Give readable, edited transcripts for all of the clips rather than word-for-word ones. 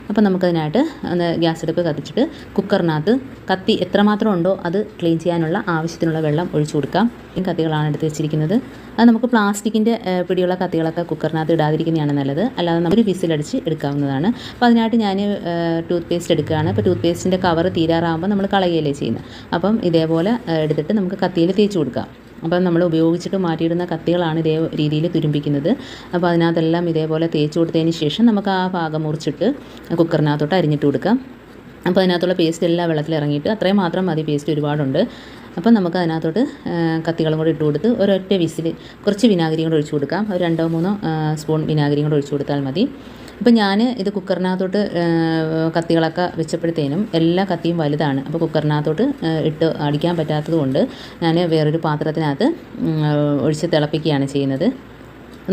അപ്പോൾ നമുക്കതിനായിട്ട് ഗ്യാസ് അടുപ്പ് കത്തിച്ചിട്ട് കുക്കറിനകത്ത് കത്തി എത്രമാത്രം ഉണ്ടോ അത് ക്ലീൻ ചെയ്യാനുള്ള ആവശ്യത്തിനുള്ള വെള്ളം ഒഴിച്ചു കൊടുക്കാം. ഈ കത്തികളാണ് എടുത്ത് വെച്ചിരിക്കുന്നത്. അത് നമുക്ക് പ്ലാസ്റ്റിക്കിൻ്റെ പിടിയുള്ള കത്തികളൊക്കെ കുക്കറിനകത്ത് ഇടാതിരിക്കുന്നതാണ് നല്ലത്. അല്ലാതെ നമുക്ക് വിസിലടിച്ച് എടുക്കാവുന്നതാണ്. അപ്പോൾ അതിനായിട്ട് ഞാൻ ടൂത്ത് പേസ്റ്റ് എടുക്കുകയാണ്. ഇപ്പോൾ ടൂത്ത് പേസ്റ്റിൻ്റെ കവർ തീരാറാകുമ്പോൾ നമ്മൾ കളയുകയല്ലേ ചെയ്യുന്നത്. അപ്പം ഇതേപോലെ എടുത്തിട്ട് നമുക്ക് കത്തിയിൽ തേച്ച് കൊടുക്കാം. അപ്പം നമ്മൾ ഉപയോഗിച്ചിട്ട് മാറ്റിയിടുന്ന കത്തികളാണ് ഇതേ രീതിയിൽ തുരുമ്പിക്കുന്നത്. അപ്പോൾ അതിനകത്തെല്ലാം ഇതേപോലെ തേച്ച് കൊടുത്തതിന് ശേഷം നമുക്ക് ആ ഭാഗം മുറിച്ചിട്ട് കുക്കറിനകത്തോട്ട് അരിഞ്ഞിട്ട് കൊടുക്കാം. അപ്പോൾ അതിനകത്തുള്ള പേസ്റ്റ് എല്ലാം വെള്ളത്തിൽ ഇറങ്ങിയിട്ട് അത്രയും മാത്രം മതി. പേസ്റ്റ് ഒരുപാടുണ്ട്. അപ്പം നമുക്ക് അതിനകത്തോട്ട് കത്തികളും കൂടി ഇട്ട് കൊടുത്ത് ഒരൊറ്റ വിസിൽ കുറച്ച് വിനാഗിരിയും കൂടെ ഒഴിച്ച് കൊടുക്കാം. ഒരു 2-3 സ്പൂൺ വിനാഗിരിയും കൂടെ ഒഴിച്ച് കൊടുത്താൽ മതി. അപ്പോൾ ഞാൻ ഇത് കുക്കറിനകത്തോട്ട് കത്തികളൊക്കെ വെച്ചപ്പോഴത്തേനും എല്ലാ കത്തിയും വലുതാണ്. അപ്പോൾ കുക്കറിനകത്തോട്ട് ഇട്ട് അടിക്കാൻ പറ്റാത്തത് കൊണ്ട് ഞാൻ വേറൊരു പാത്രത്തിനകത്ത് ഒഴിച്ച് തിളപ്പിക്കുകയാണ് ചെയ്യുന്നത്.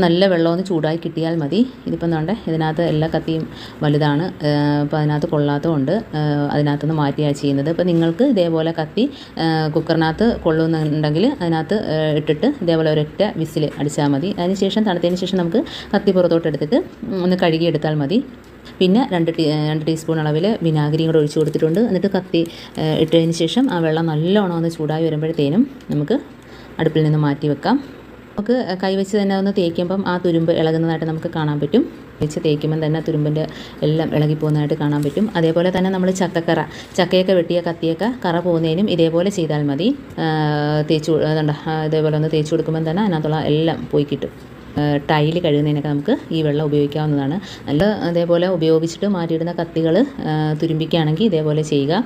നല്ല വെള്ളമൊന്ന് ചൂടായി കിട്ടിയാൽ മതി. ഇതിപ്പം വേണ്ടേ ഇതിനകത്ത് എല്ലാ കത്തിയും വലുതാണ്. അപ്പോൾ അതിനകത്ത് കൊള്ളാത്തതുകൊണ്ട് അതിനകത്തുനിന്ന് മാറ്റിയാണ് ചെയ്യുന്നത്. അപ്പോൾ നിങ്ങൾക്ക് ഇതേപോലെ കത്തി കുക്കറിനകത്ത് കൊള്ളുന്നുണ്ടെങ്കിൽ അതിനകത്ത് ഇട്ടിട്ട് ഇതേപോലെ ഒരൊറ്റ വിസിൽ അടിച്ചാൽ മതി. അതിനുശേഷം തണുത്തതിന് ശേഷം നമുക്ക് കത്തി പുറത്തോട്ട് എടുത്തിട്ട് ഒന്ന് കഴുകിയെടുത്താൽ മതി. പിന്നെ 2 ടീസ്പൂൺ അളവിൽ വിനാഗിരിയും കൂടെ ഒഴിച്ച് കൊടുത്തിട്ടുണ്ട്. എന്നിട്ട് കത്തി ഇട്ടതിന് ശേഷം ആ വെള്ളം നല്ലോണം ഒന്ന് ചൂടായി വരുമ്പോഴത്തേനും നമുക്ക് അടുപ്പിൽ നിന്ന് മാറ്റി വെക്കാം. നമുക്ക് കൈവച്ച് തന്നെ ഒന്ന് തേക്കുമ്പം ആ തുരുമ്പ് ഇളകുന്നതായിട്ട് നമുക്ക് കാണാൻ പറ്റും. വെച്ച് തേക്കുമ്പം തന്നെ തുരുമ്പിൻ്റെ എല്ലാം ഇളകിപ്പോകുന്നതായിട്ട് കാണാൻ പറ്റും. അതേപോലെ തന്നെ നമ്മൾ ചക്കയൊക്കെ വെട്ടിയ കത്തിയൊക്കെ കറ പോകുന്നതിനും ഇതേപോലെ ചെയ്താൽ മതി. ഇതേപോലെ ഒന്ന് തേച്ച് കൊടുക്കുമ്പം തന്നെ അതിനകത്തുള്ള എല്ലാം പോയി കിട്ടും. ടൈല് കഴുകുന്നതിനൊക്കെ നമുക്ക് ഈ വെള്ളം ഉപയോഗിക്കാവുന്നതാണ്. അതേപോലെ ഉപയോഗിച്ചിട്ട് മാറ്റിയിടുന്ന കത്തികൾ തുരുമ്പിക്കുകയാണെങ്കിൽ ഇതേപോലെ ചെയ്യുക.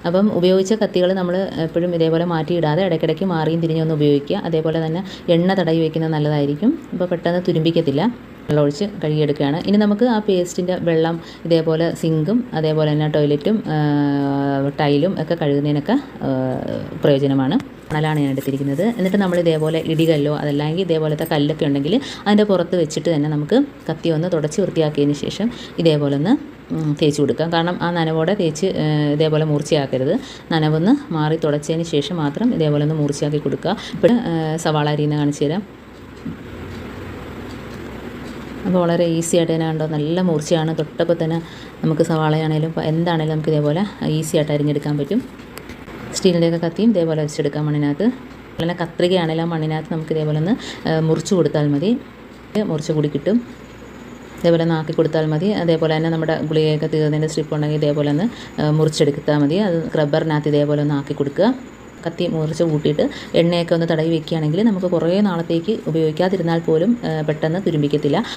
അപ്പം ഉപയോഗിച്ച കത്തികൾ നമ്മൾ എപ്പോഴും ഇതേപോലെ മാറ്റിയിടാതെ ഇടയ്ക്കിടയ്ക്ക് മാറിയും തിരിഞ്ഞൊന്ന് ഉപയോഗിക്കുക. അതേപോലെ തന്നെ എണ്ണ തടവി വയ്ക്കുന്നത് നല്ലതായിരിക്കും. അപ്പോൾ പെട്ടെന്ന് തുരുമ്പിക്കത്തില്ല. വെള്ളം ഒഴിച്ച് കഴുകിയെടുക്കുകയാണ്. ഇനി നമുക്ക് ആ പേസ്റ്റിൻ്റെ വെള്ളം ഇതേപോലെ സിങ്കും അതേപോലെ തന്നെ ടോയ്ലറ്റും ടൈലും ഒക്കെ കഴുകുന്നതിനൊക്കെ പ്രയോജനമാണ്. മണലാണ് ഞാൻ എടുത്തിരിക്കുന്നത്. എന്നിട്ട് നമ്മൾ ഇതേപോലെ ഇടികല്ലോ അതല്ലെങ്കിൽ ഇതേപോലത്തെ കല്ലൊക്കെ ഉണ്ടെങ്കിൽ അതിൻ്റെ പുറത്ത് വെച്ചിട്ട് തന്നെ നമുക്ക് കത്തി ഒന്ന് തുടച്ച് വൃത്തിയാക്കിയതിന് ശേഷം ഇതേപോലെ ഒന്ന് തേച്ച് കൊടുക്കാം. കാരണം ആ നനവോടെ തേച്ച് ഇതേപോലെ മൂർച്ചയാക്കരുത്. നനവൊന്ന് മാറി തുടച്ചതിന് ശേഷം മാത്രം ഇതേപോലെ ഒന്ന് മൂർച്ചയാക്കി കൊടുക്കുക. ഇപ്പോൾ സവാള അരിയുന്ന കാണിച്ചു തരാം. അപ്പോൾ വളരെ ഈസി ആയിട്ട് തന്നെ കണ്ടോ, നല്ല മൂർച്ചയാണ്. തൊട്ടപ്പോൾ തന്നെ നമുക്ക് സവാളയാണേലും എന്താണേലും നമുക്ക് ഇതേപോലെ ഈസി ആയിട്ട് അരിഞ്ഞെടുക്കാൻ പറ്റും. സ്റ്റീലിൻ്റെയൊക്കെ കത്തിയും ഇതേപോലെ വെച്ചെടുക്കാം മണ്ണിനകത്ത്. അതുപോലെ കത്രികയാണെങ്കിലും ആ മണ്ണിനകത്ത് നമുക്ക് ഇതേപോലെ ഒന്ന് മുറിച്ച് കൊടുത്താൽ മതി. മുറിച്ച് കൂടി കിട്ടും. ഇതേപോലെ ഒന്ന് ആക്കി കൊടുത്താൽ മതി. അതേപോലെ തന്നെ നമ്മുടെ ഗുളികയൊക്കെ തീർന്നതിൻ്റെ സ്ട്രിപ്പ് ഉണ്ടെങ്കിൽ ഇതേപോലെ ഒന്ന് മുറിച്ചെടുത്താൽ മതി. അത് സ്ക്രബ്ബറിനകത്ത് ഇതേപോലെ ഒന്ന് ആക്കി കൊടുക്കുക. കത്തി മുറിച്ച് കൂട്ടിയിട്ട് എണ്ണയൊക്കെ ഒന്ന് തടവി വെക്കുകയാണെങ്കിൽ നമുക്ക് കുറേ നാളത്തേക്ക് ഉപയോഗിക്കാതിരുന്നാൽ പോലും പെട്ടെന്ന് തുരുമ്പിക്കത്തില്ല.